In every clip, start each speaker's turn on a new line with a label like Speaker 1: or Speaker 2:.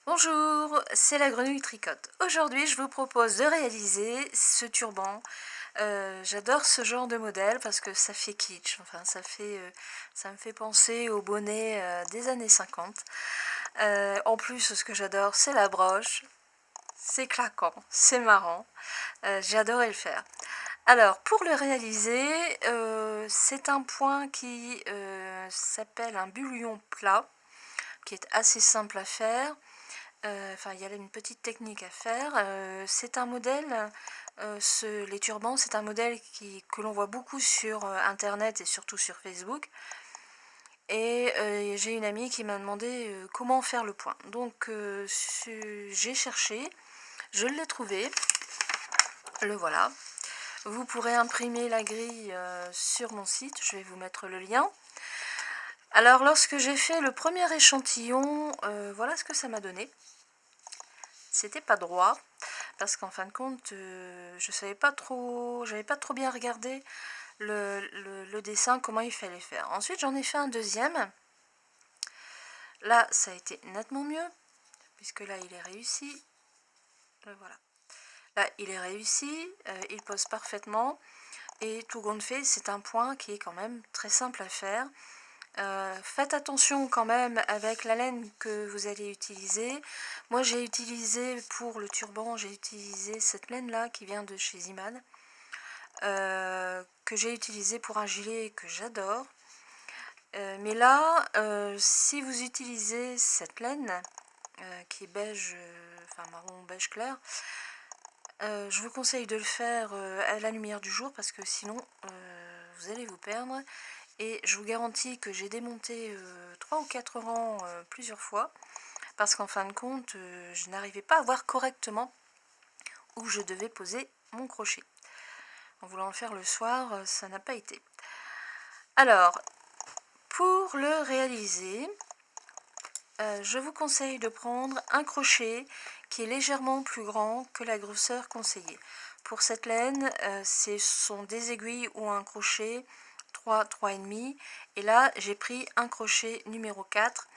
Speaker 1: Bonjour, c'est la grenouille tricote. Aujourd'hui, je vous propose de réaliser ce turban. J'adore ce genre de modèle parce que ça fait kitsch, enfin ça me fait penser au bonnet des années 50. En plus, ce que j'adore, c'est la broche. C'est claquant, c'est marrant. J'ai adoré le faire. Alors, pour le réaliser, c'est un point qui s'appelle un bullion plat, qui est assez simple à faire. Enfin, il y a une petite technique à faire. C'est un modèle, les turbans, c'est un modèle que l'on voit beaucoup sur Internet et surtout sur Facebook. Et j'ai une amie qui m'a demandé comment faire le point. Donc j'ai cherché, je l'ai trouvé, le voilà. Vous pourrez imprimer la grille sur mon site, je vais vous mettre le lien. Alors lorsque j'ai fait le premier échantillon, voilà ce que ça m'a donné. C'était pas droit, parce qu'en fin de compte, je savais pas trop, j'avais pas trop bien regardé le dessin, comment il fallait faire. Ensuite, j'en ai fait un deuxième. Là, ça a été nettement mieux, puisque là, il est réussi. Voilà. Là, il est réussi, il pose parfaitement. Et tout compte fait, c'est un point qui est quand même très simple à faire. Faites attention quand même avec la laine que vous allez utiliser. Moi j'ai utilisé pour le turban, j'ai utilisé cette laine là qui vient de chez Ziman, que j'ai utilisé pour un gilet que j'adore. Mais là, si vous utilisez cette laine qui est beige, enfin marron beige clair, je vous conseille de le faire à la lumière du jour parce que sinon vous allez vous perdre. Et je vous garantis que j'ai démonté 3 ou 4 rangs plusieurs fois, parce qu'en fin de compte, je n'arrivais pas à voir correctement où je devais poser mon crochet. En voulant le faire le soir, ça n'a pas été. Alors, pour le réaliser, je vous conseille de prendre un crochet qui est légèrement plus grand que la grosseur conseillée. Pour cette laine, ce sont des aiguilles ou un crochet 3, 3,5. Et là, j'ai pris un crochet numéro 4.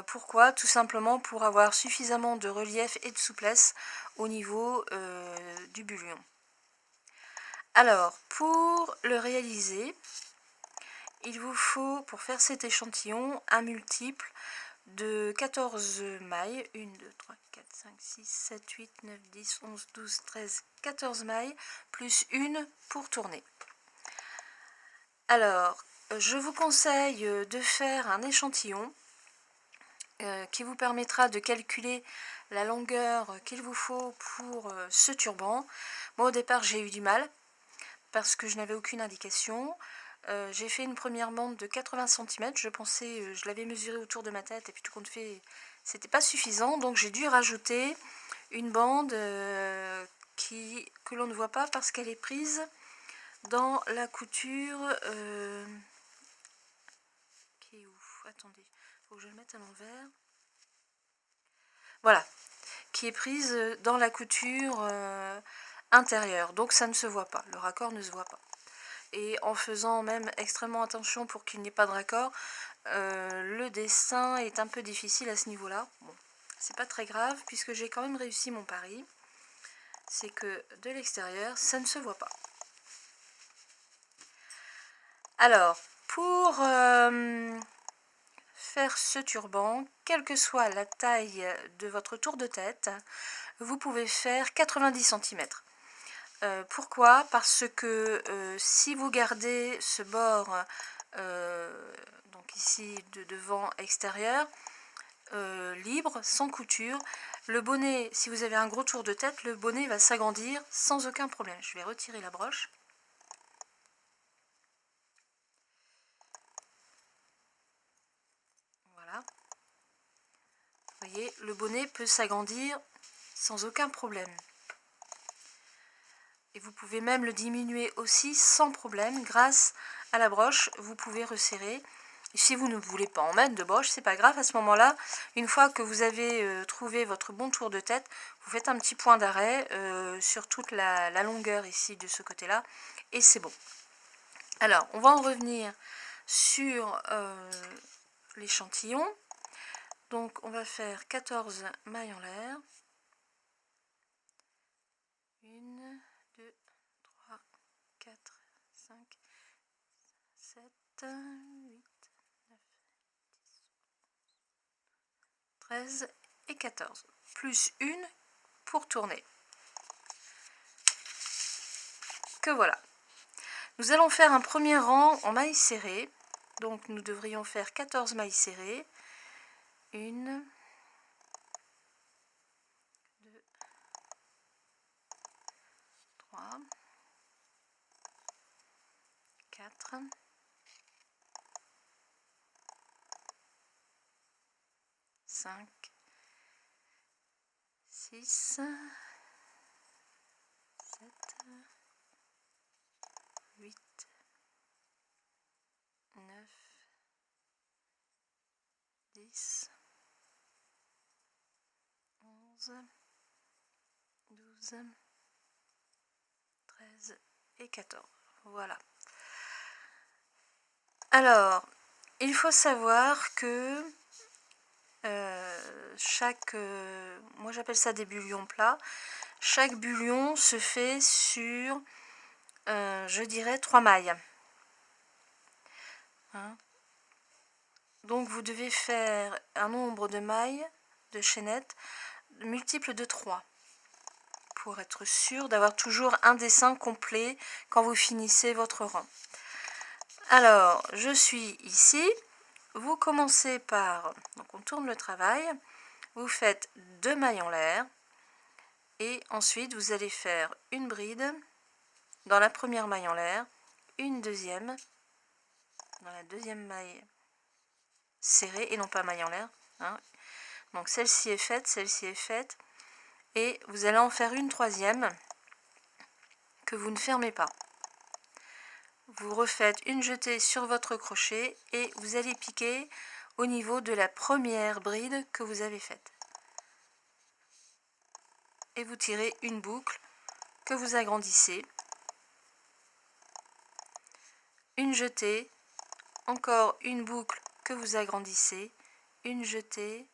Speaker 1: Pourquoi? Tout simplement pour avoir suffisamment de relief et de souplesse au niveau du bullion. Alors, pour le réaliser, il vous faut, pour faire cet échantillon, un multiple de 14 mailles. 1, 2, 3, 4, 5, 6, 7, 8, 9, 10, 11, 12, 13, 14 mailles, plus une pour tourner. Alors, je vous conseille de faire un échantillon qui vous permettra de calculer la longueur qu'il vous faut pour ce turban. Moi au départ j'ai eu du mal parce que je n'avais aucune indication. J'ai fait une première bande de 80 cm, je pensais, je l'avais mesuré autour de ma tête et puis tout compte fait c'était pas suffisant, donc j'ai dû rajouter une bande que l'on ne voit pas parce qu'elle est prise dans la couture qui est où? Attendez, faut que je le mette à l'envers. Voilà, qui est prise dans la couture intérieure, donc ça ne se voit pas, le raccord ne se voit pas. Et en faisant même extrêmement attention pour qu'il n'y ait pas de raccord, le dessin est un peu difficile à ce niveau-là. Bon, c'est pas très grave puisque j'ai quand même réussi mon pari, c'est que de l'extérieur, ça ne se voit pas. Alors, pour faire ce turban, quelle que soit la taille de votre tour de tête, vous pouvez faire 90 cm. Pourquoi? Parce que si vous gardez ce bord, donc ici de devant extérieur, libre, sans couture, le bonnet, si vous avez un gros tour de tête, le bonnet va s'agrandir sans aucun problème. Je vais retirer la broche. Voilà. Vous voyez, le bonnet peut s'agrandir sans aucun problème. Et vous pouvez même le diminuer aussi sans problème. Grâce à la broche, vous pouvez resserrer. Et si vous ne voulez pas en mettre de broche, c'est pas grave. À ce moment-là, une fois que vous avez trouvé votre bon tour de tête, vous faites un petit point d'arrêt sur toute la longueur ici de ce côté-là. Et c'est bon. Alors, on va en revenir sur l'échantillon. Donc on va faire 14 mailles en l'air. 1, 2, 3, 4, 5, 7, 8, 9, 10, 13 et 14. Plus une pour tourner. Que voilà. Nous allons faire un premier rang en mailles serrées. Donc nous devrions faire 14 mailles serrées. 1, 2, 3, 4, 5, 6, 7, 8, 9, 10, 11, 12, 13 et 14. Voilà. Alors, il faut savoir que moi j'appelle ça des bullions plats. Chaque bullion se fait sur, je dirais, 3 mailles. Hein. Donc vous devez faire un nombre de mailles de chaînettes multiple de 3 pour être sûr d'avoir toujours un dessin complet quand vous finissez votre rang. Alors, je suis ici. Vous commencez par, donc on tourne le travail, vous faites 2 mailles en l'air et ensuite vous allez faire une bride dans la première maille en l'air, une deuxième dans la deuxième maille serrée et non pas maille en l'air. Hein. Donc celle-ci est faite et vous allez en faire une troisième que vous ne fermez pas. Vous refaites une jetée sur votre crochet et vous allez piquer au niveau de la première bride que vous avez faite. Et vous tirez une boucle que vous agrandissez. Une jetée, encore une boucle que vous agrandissez, une jetée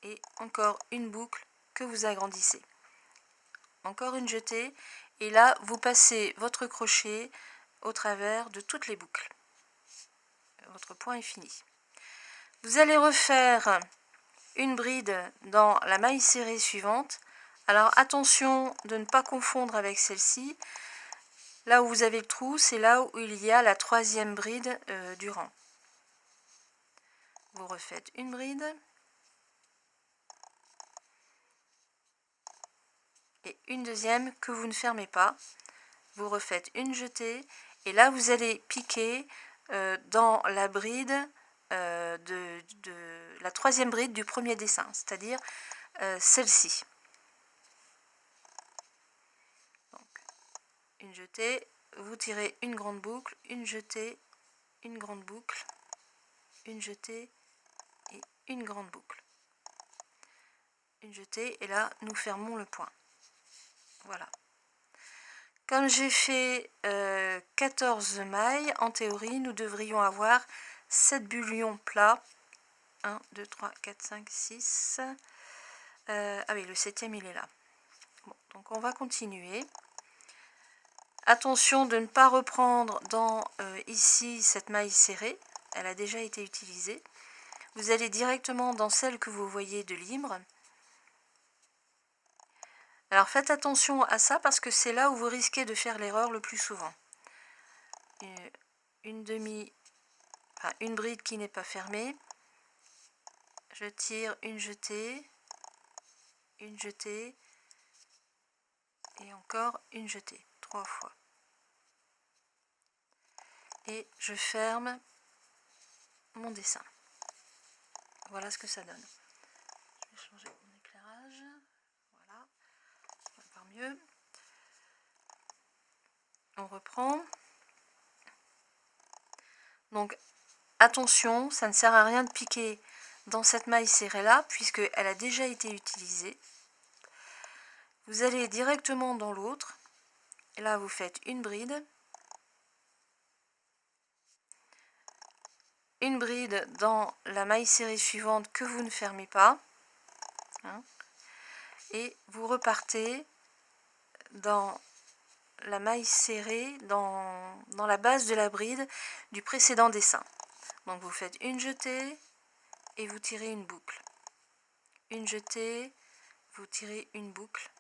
Speaker 1: et encore une boucle que vous agrandissez. Encore une jetée et là vous passez votre crochet au travers de toutes les boucles. Votre point est fini. Vous allez refaire une bride dans la maille serrée suivante. Alors attention de ne pas confondre avec celle-ci. Là où vous avez le trou, c'est là où il y a la troisième bride du rang. Vous refaites une bride et une deuxième que vous ne fermez pas. Vous refaites une jetée et là vous allez piquer dans la bride la troisième bride du premier dessin, c'est-à-dire celle-ci. Une jetée, vous tirez une grande boucle, une jetée, une grande boucle, une jetée et une grande boucle. Une jetée et là nous fermons le point. Voilà. Comme j'ai fait 14 mailles, en théorie, nous devrions avoir 7 bullions plats. 1, 2, 3, 4, 5, 6. Ah oui, le 7e, il est là. Bon, donc on va continuer. Attention de ne pas reprendre dans ici cette maille serrée. Elle a déjà été utilisée. Vous allez directement dans celle que vous voyez de libre. Alors faites attention à ça parce que c'est là où vous risquez de faire l'erreur le plus souvent. Une bride qui n'est pas fermée. Je tire une jetée et encore une jetée, 3 fois. Et je ferme mon dessin. Voilà ce que ça donne. Je vais changer mon éclairage. Voilà, on va voir mieux. On reprend. Donc attention, ça ne sert à rien de piquer dans cette maille serrée là, puisqu'elle a déjà été utilisée. Vous allez directement dans l'autre. Et là, vous faites une bride. une bride dans la maille serrée suivante que vous ne fermez pas, hein, et vous repartez dans la maille serrée, dans la base de la bride du précédent dessin. Donc vous faites une jetée et vous tirez une boucle, une jetée, vous tirez une boucle,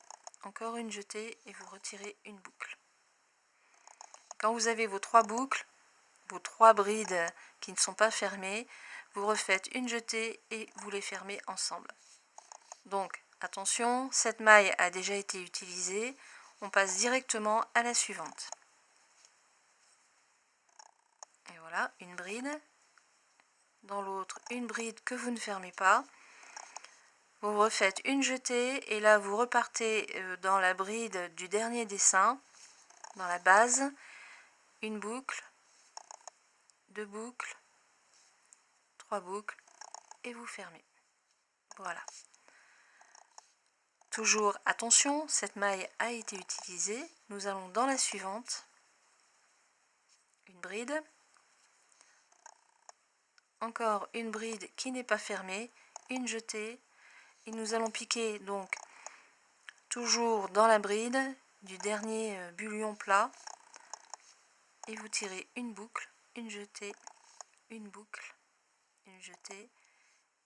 Speaker 1: encore une jetée et vous retirez une boucle. Quand vous avez vos 3 boucles, vos 3 brides qui ne sont pas fermées, vous refaites une jetée et vous les fermez ensemble. Donc attention, cette maille a déjà été utilisée, on passe directement à la suivante. Et voilà, une bride, dans l'autre une bride que vous ne fermez pas. Vous refaites une jetée et là vous repartez dans la bride du dernier dessin, dans la base, une boucle, 2 boucles, 3 boucles et vous fermez. Voilà. Toujours attention, cette maille a été utilisée. Nous allons dans la suivante. Une bride. Encore une bride qui n'est pas fermée. Une jetée. Et nous allons piquer donc toujours dans la bride du dernier bullion plat. Et vous tirez une boucle, une jetée, une boucle, une jetée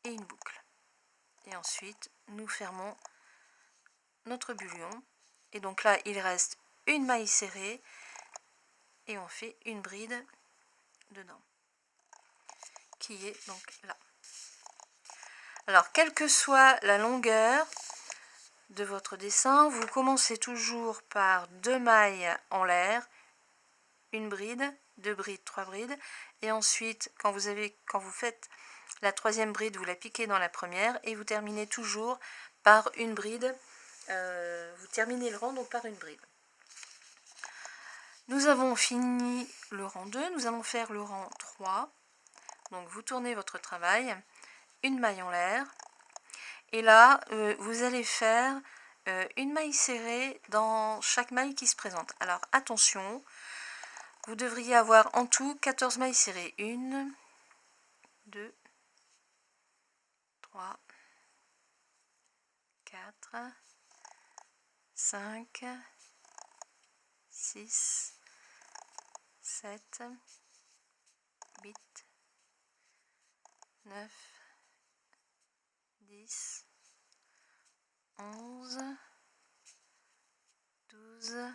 Speaker 1: et une boucle. Et ensuite, nous fermons notre bullion. Et donc là, il reste une maille serrée et on fait une bride dedans, qui est donc là. Alors, quelle que soit la longueur de votre dessin, vous commencez toujours par 2 mailles en l'air, une bride, 2 brides, 3 brides, et ensuite, quand vous faites la 3e bride, vous la piquez dans la première, et vous terminez toujours par une bride, vous terminez le rang donc par une bride. Nous avons fini le rang 2, nous allons faire le rang 3. Donc vous tournez votre travail, une maille en l'air, et là vous allez faire une maille serrée dans chaque maille qui se présente. Alors attention, vous devriez avoir en tout 14 mailles serrées. 1, 2, 3, 4, 5, 6, 7, 8, 9, 10, 11, 12,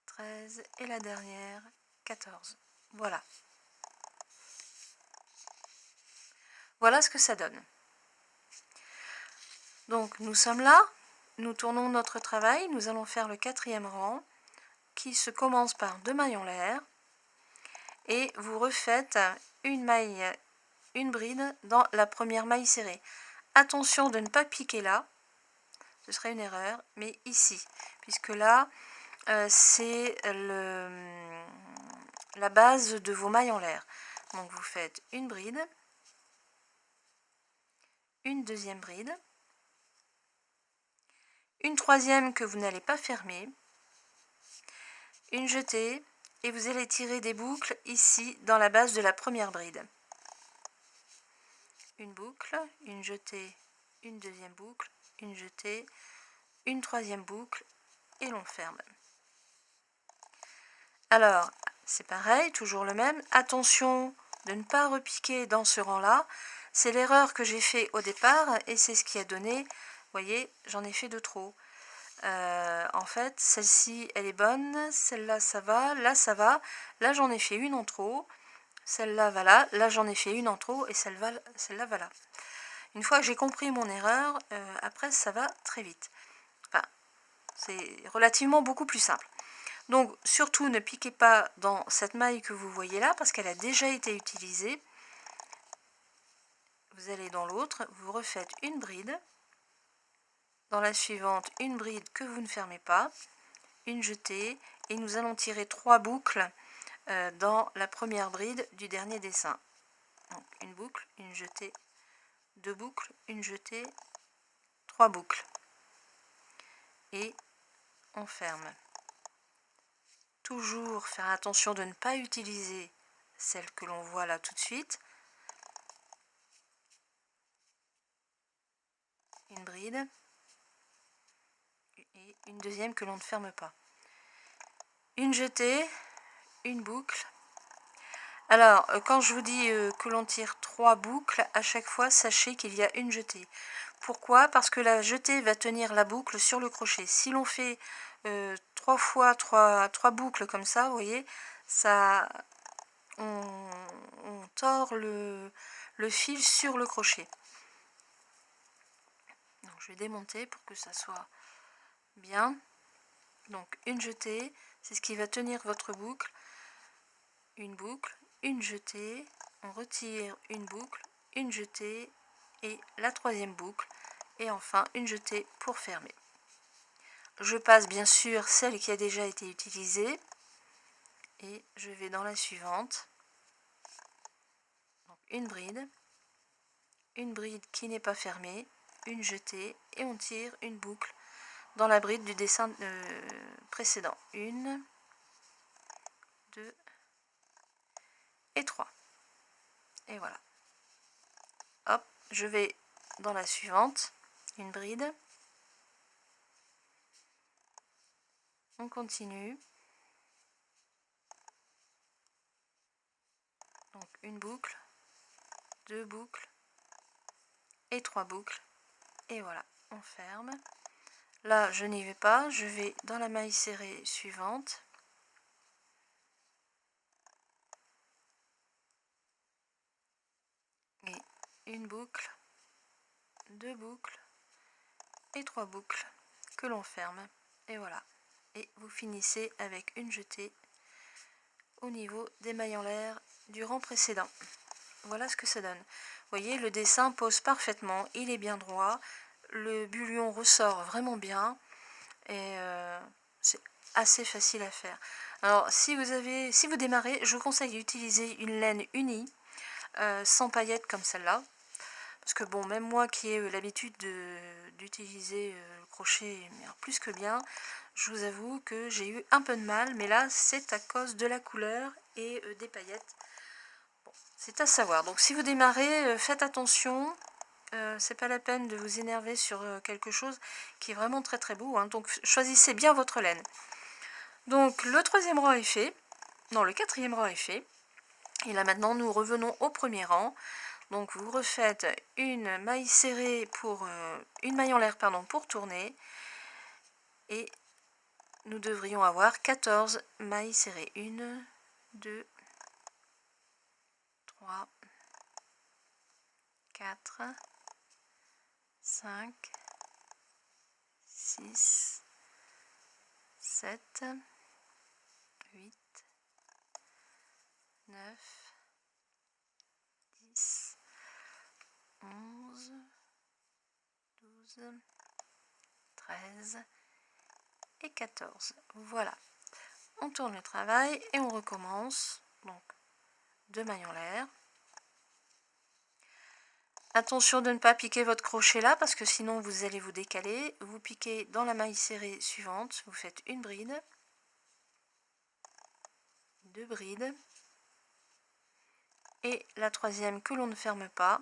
Speaker 1: 13 et la dernière 14. Voilà. Voilà ce que ça donne. Donc nous sommes là, nous tournons notre travail, nous allons faire le 4e rang qui se commence par 2 mailles en l'air et vous refaites une bride dans la première maille serrée. Attention de ne pas piquer là, ce serait une erreur, mais ici, puisque là c'est la base de vos mailles en l'air. Donc vous faites une bride, une 2e bride, une 3e que vous n'allez pas fermer, une jetée, et vous allez tirer des boucles ici dans la base de la première bride. Une boucle, une jetée, une 2e boucle, une jetée, une 3e boucle et l'on ferme. Alors, c'est pareil, toujours le même. Attention de ne pas repiquer dans ce rang-là. C'est l'erreur que j'ai fait au départ et c'est ce qui a donné, vous voyez, j'en ai fait de trop. En fait, celle-ci, elle est bonne, celle-là, ça va, là, ça va. Là, j'en ai fait une en trop. Celle-là va là, là j'en ai fait une en trop et celle-là va là. Une fois que j'ai compris mon erreur, après ça va très vite. Enfin, c'est relativement beaucoup plus simple. Donc surtout ne piquez pas dans cette maille que vous voyez là parce qu'elle a déjà été utilisée. Vous allez dans l'autre, vous refaites une bride. Dans la suivante, une bride que vous ne fermez pas, une jetée et nous allons tirer 3 boucles dans la première bride du dernier dessin. Donc, une boucle, une jetée, 2 boucles, une jetée, 3 boucles. Et on ferme. Toujours faire attention de ne pas utiliser celle que l'on voit là tout de suite, une bride, et une deuxième que l'on ne ferme pas. Une jetée, une boucle. Alors, quand je vous dis que l'on tire 3 boucles, à chaque fois, sachez qu'il y a une jetée. Pourquoi? Parce que la jetée va tenir la boucle sur le crochet. Si l'on fait 3 fois 3 boucles comme ça, vous voyez, ça, on tord le fil sur le crochet. Donc, je vais démonter pour que ça soit bien. Donc, une jetée, c'est ce qui va tenir votre boucle. Une boucle, une jetée, on retire une boucle, une jetée et la troisième boucle, et enfin une jetée pour fermer. Je passe bien sûr celle qui a déjà été utilisée et je vais dans la suivante. Donc une bride qui n'est pas fermée, une jetée et on tire une boucle dans la bride du dessin précédent. 1, 2 et 3. Et voilà. Hop, je vais dans la suivante, une bride. On continue. Donc une boucle, 2 boucles et 3 boucles. Et voilà, on ferme. Là, je n'y vais pas, je vais dans la maille serrée suivante. Et une boucle, 2 boucles et 3 boucles que l'on ferme. Et voilà. Et vous finissez avec une jetée au niveau des mailles en l'air du rang précédent. Voilà ce que ça donne. Vous voyez, le dessin pose parfaitement, il est bien droit, le bullion ressort vraiment bien et c'est assez facile à faire. Alors si vous démarrez, je vous conseille d'utiliser une laine unie sans paillettes comme celle-là. Parce que bon, même moi qui ai l'habitude d'utiliser le crochet plus que bien, je vous avoue que j'ai eu un peu de mal, mais là c'est à cause de la couleur et des paillettes. Bon, c'est à savoir. Donc si vous démarrez, faites attention. C'est pas la peine de vous énerver sur quelque chose qui est vraiment très très beau. Hein. Donc choisissez bien votre laine. Donc le troisième rang est fait. Non, le quatrième rang est fait. Et là maintenant nous revenons au premier rang. Donc vous refaites une maille serrée pour une maille en l'air pardon pour tourner et nous devrions avoir 14 mailles serrées. 1, 2, 3, 4, 5, 6, 7, 8, 9, 10, 11, 12, 13 et 14. Voilà. On tourne le travail et on recommence. Donc, 2 mailles en l'air. Attention de ne pas piquer votre crochet là parce que sinon vous allez vous décaler. Vous piquez dans la maille serrée suivante. Vous faites une bride, 2 brides et la troisième que l'on ne ferme pas.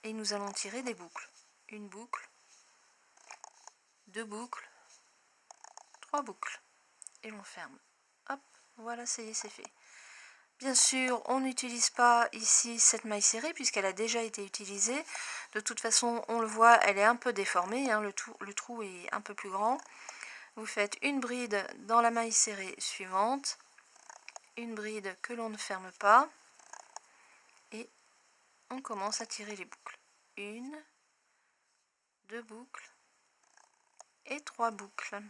Speaker 1: Et nous allons tirer des boucles. Une boucle, 2 boucles, 3 boucles. Et l'on ferme. Hop, voilà, ça y est, c'est fait. Bien sûr, on n'utilise pas ici cette maille serrée puisqu'elle a déjà été utilisée. De toute façon, on le voit, elle est un peu déformée, hein, le trou est un peu plus grand. Vous faites une bride dans la maille serrée suivante, une bride que l'on ne ferme pas et on commence à tirer les boucles. 1, 2 boucles et 3 boucles.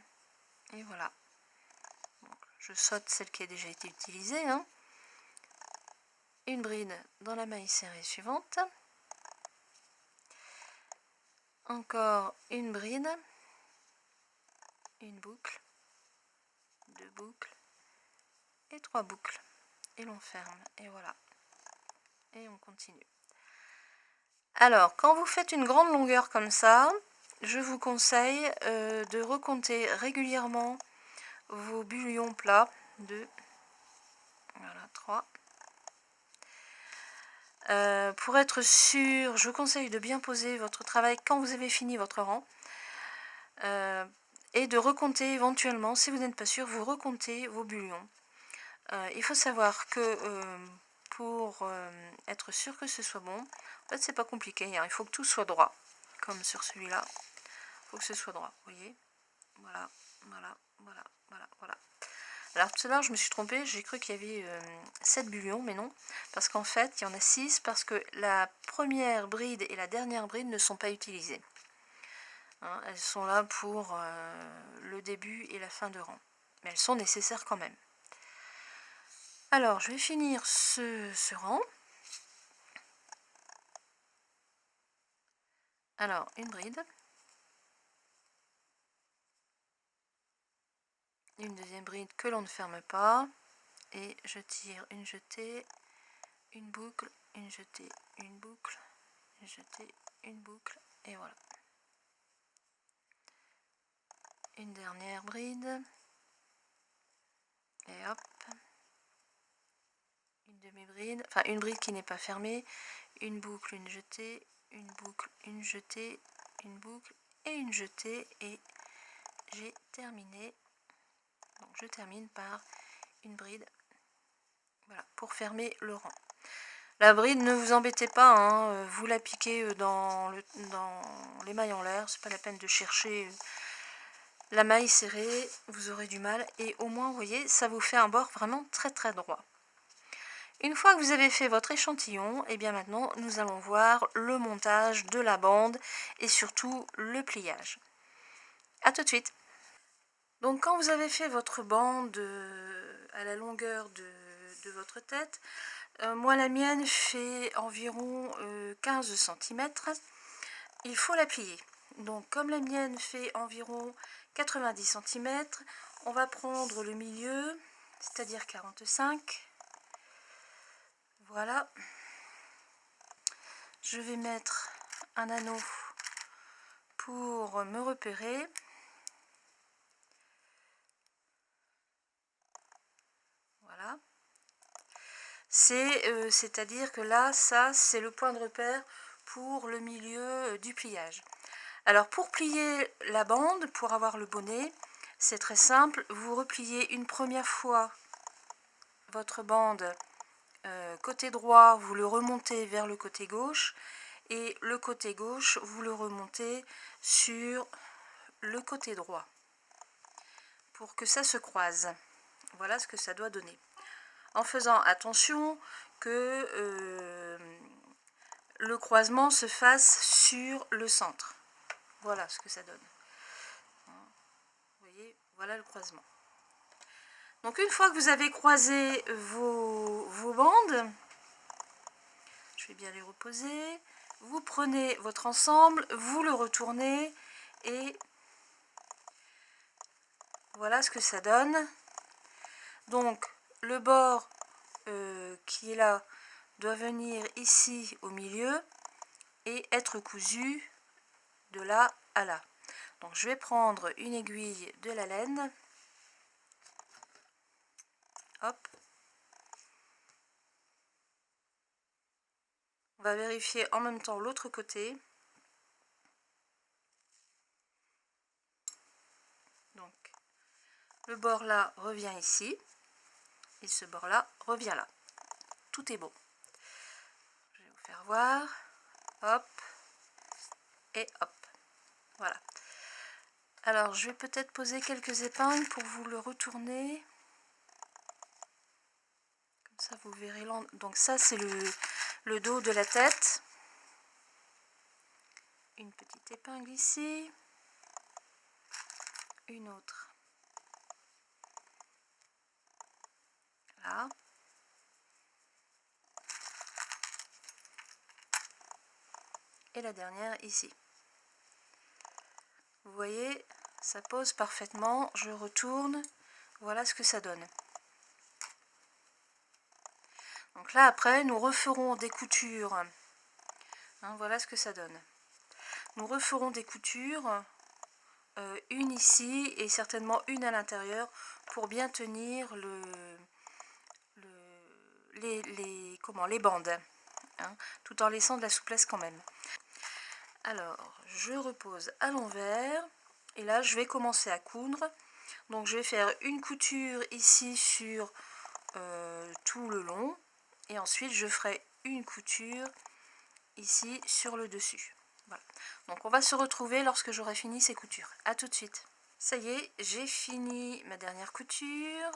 Speaker 1: Et voilà. Donc, je saute celle qui a déjà été utilisée. Hein. Une bride dans la maille serrée suivante. Encore une bride, une boucle, 2 boucles et 3 boucles. Et l'on ferme. Et voilà. Et on continue. Alors, quand vous faites une grande longueur comme ça, je vous conseille de recompter régulièrement vos bullions plats. 2, voilà, 3, Pour être sûr, je vous conseille de bien poser votre travail quand vous avez fini votre rang. Et de recompter éventuellement, si vous n'êtes pas sûr, vous recomptez vos bullions. Il faut savoir que pour être sûr que ce soit bon, en fait c'est pas compliqué, hein, il faut que tout soit droit, comme sur celui-là, il faut que ce soit droit, vous voyez, voilà, voilà, voilà, voilà, voilà. Alors tout à l'heure je me suis trompée, j'ai cru qu'il y avait 7 bullions, mais non, parce qu'en fait il y en a 6, parce que la première bride et la dernière bride ne sont pas utilisées. Hein, elles sont là pour le début et la fin de rang, mais elles sont nécessaires quand même. Alors je vais finir ce rang. Alors une bride, une deuxième bride que l'on ne ferme pas, et je tire une jetée, une boucle, une jetée, une boucle, une jetée, une boucle, et voilà. Une dernière bride, et hop, une demi-bride, enfin une bride qui n'est pas fermée, une boucle, une jetée, une boucle, une jetée, une boucle et une jetée, et j'ai terminé. Donc je termine par une bride, voilà, pour fermer le rang. La bride, ne vous embêtez pas, hein, vous la piquez dans les mailles en l'air, c'est pas la peine de chercher la maille serrée, vous aurez du mal, et au moins vous voyez ça vous fait un bord vraiment très très droit. Une fois que vous avez fait votre échantillon, et bien maintenant nous allons voir le montage de la bande et surtout le pliage. A tout de suite. Donc quand vous avez fait votre bande à la longueur de votre tête, moi la mienne fait environ 15 cm, il faut la plier. Donc comme la mienne fait environ 90 cm, on va prendre le milieu, c'est-à-dire 45. Voilà. Je vais mettre un anneau pour me repérer. Voilà. C'est-à-dire que là, ça, c'est le point de repère pour le milieu du pliage. Alors pour plier la bande, pour avoir le bonnet, c'est très simple. Vous repliez une première fois votre bande côté droit, vous le remontez vers le côté gauche, et le côté gauche, vous le remontez sur le côté droit pour que ça se croise. Voilà ce que ça doit donner. En faisant attention que le croisement se fasse sur le centre. Voilà ce que ça donne. Vous voyez, voilà le croisement. Donc une fois que vous avez croisé vos bandes, je vais bien les reposer, vous prenez votre ensemble, vous le retournez, et voilà ce que ça donne. Donc le bord qui est là doit venir ici au milieu et être cousu de là à là. Donc je vais prendre une aiguille de la laine, hop, on va vérifier en même temps l'autre côté. Donc le bord là revient ici et ce bord là revient là. Tout est bon. Je vais vous faire voir, hop et hop, voilà. Alors je vais peut-être poser quelques épingles pour vous le retourner. Comme ça vous verrez. Donc ça c'est le dos de la tête. Une petite épingle ici. Une autre. Là. Et la dernière ici. Vous voyez, ça pose parfaitement. Je retourne. Voilà ce que ça donne. Donc là après nous referons des coutures. Hein, voilà ce que ça donne. Nous referons des coutures, une ici et certainement une à l'intérieur pour bien tenir les bandes. hein, tout en laissant de la souplesse quand même. Alors, je repose à l'envers, et là je vais commencer à coudre. Donc je vais faire une couture ici sur tout le long, et ensuite je ferai une couture ici sur le dessus. Voilà. Donc on va se retrouver lorsque j'aurai fini ces coutures. A tout de suite. Ça y est, j'ai fini ma dernière couture.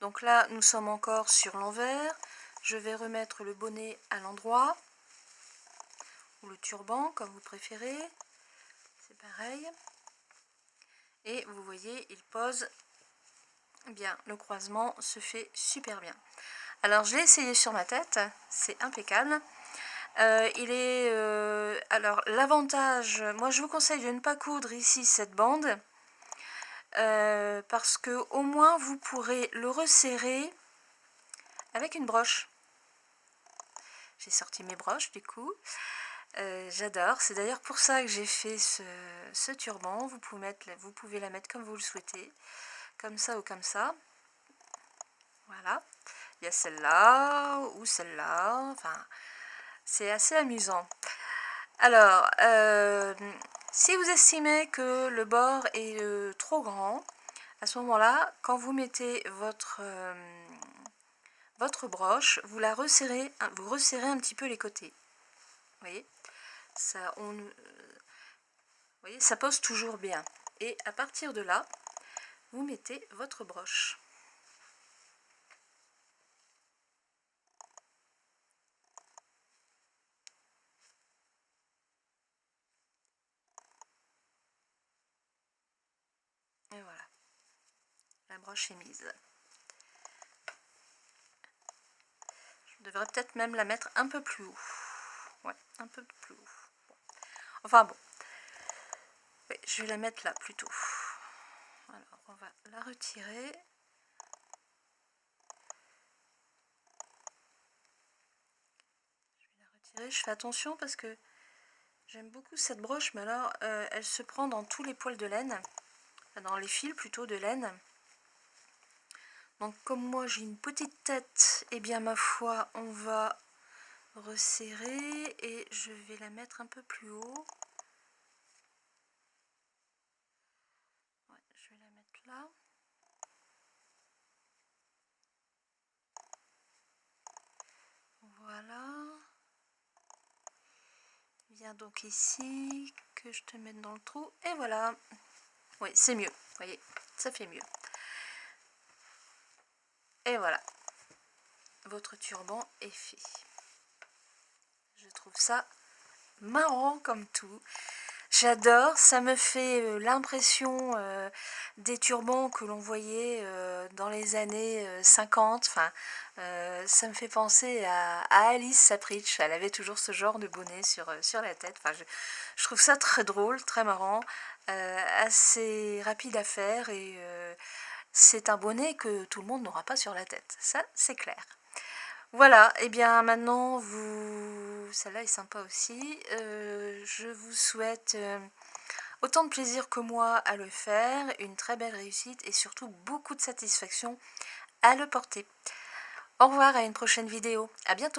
Speaker 1: Donc là, nous sommes encore sur l'envers. Je vais remettre le bonnet à l'endroit, ou le turban, comme vous préférez. C'est pareil. Et vous voyez, il pose bien. Le croisement se fait super bien. Alors, je l'ai essayé sur ma tête. C'est impeccable. Alors, l'avantage, moi je vous conseille de ne pas coudre ici cette bande. Parce que au moins vous pourrez le resserrer avec une broche. J'ai sorti mes broches du coup. J'adore, c'est d'ailleurs pour ça que j'ai fait ce turban. Vous pouvez la mettre comme vous le souhaitez, comme ça ou comme ça. Voilà, il y a celle-là ou celle-là, enfin c'est assez amusant. Alors, si vous estimez que le bord est trop grand, à ce moment-là, quand vous mettez votre broche, vous resserrez un petit peu les côtés. Vous voyez, ça pose toujours bien. Et à partir de là, vous mettez votre broche. Et voilà, la broche est mise. Je devrais peut-être même la mettre un peu plus haut. Ouais, un peu plus haut. Bon. Enfin bon, oui, je vais la mettre là plutôt. Alors, on va la retirer. Je fais attention parce que j'aime beaucoup cette broche, mais alors elle se prend dans tous les poils de laine, dans les fils plutôt de laine. Donc comme moi j'ai une petite tête, et bien ma foi on va resserrer et je vais la mettre un peu plus haut. Ouais, je vais la mettre là. Voilà. Viens donc ici, que je te mette dans le trou, et voilà. Oui, c'est mieux, vous voyez, ça fait mieux. Et voilà, votre turban est fait. Je trouve ça marrant comme tout. J'adore, ça me fait l'impression des turbans que l'on voyait dans les années 50. Enfin, ça me fait penser à Alice Sapritch. Elle avait toujours ce genre de bonnet sur la tête. Enfin, je trouve ça très drôle, très marrant, assez rapide à faire, et c'est un bonnet que tout le monde n'aura pas sur la tête. Ça, c'est clair. Voilà, et bien maintenant, celle-là est sympa aussi. Je vous souhaite autant de plaisir que moi à le faire, une très belle réussite et surtout beaucoup de satisfaction à le porter. Au revoir, à une prochaine vidéo. À bientôt.